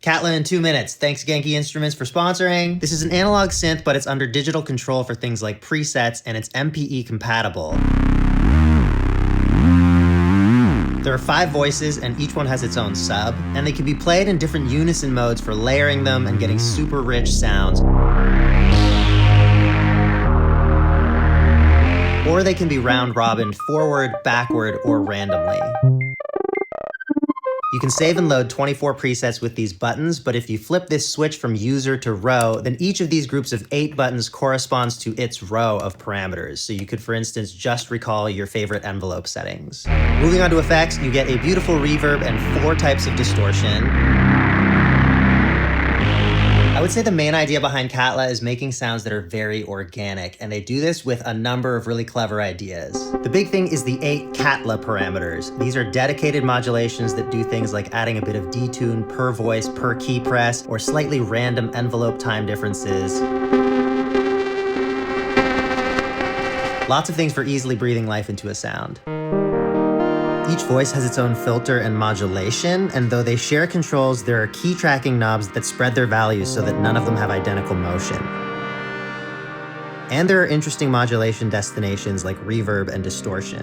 Katla in 2 minutes. Thanks Genki Instruments for sponsoring. This is an analog synth, but it's under digital control for things like presets, and it's MPE compatible. There are 5 voices, and each one has its own sub, and they can be played in different unison modes for layering them and getting super rich sounds. Or they can be round-robined forward, backward, or randomly. You can save and load 24 presets with these buttons, but if you flip this switch from user to row, then each of these groups of 8 buttons corresponds to its row of parameters. So you could, for instance, just recall your favorite envelope settings. Moving on to effects, you get a beautiful reverb and 4 types of distortion. I would say the main idea behind Katla is making sounds that are very organic, and they do this with a number of really clever ideas. The big thing is the 8 Katla parameters. These are dedicated modulations that do things like adding a bit of detune per voice, per key press, or slightly random envelope time differences. Lots of things for easily breathing life into a sound. Each voice has its own filter and modulation, and though they share controls, there are key tracking knobs that spread their values so that none of them have identical motion. And there are interesting modulation destinations like reverb and distortion.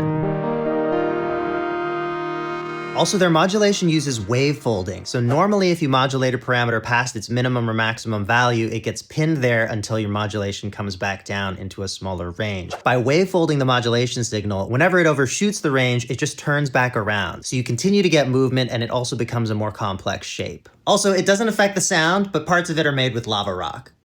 Also, their modulation uses wave folding. So normally if you modulate a parameter past its minimum or maximum value, it gets pinned there until your modulation comes back down into a smaller range. By wave folding the modulation signal, whenever it overshoots the range, it just turns back around. So you continue to get movement, and it also becomes a more complex shape. Also, it doesn't affect the sound, but parts of it are made with lava rock.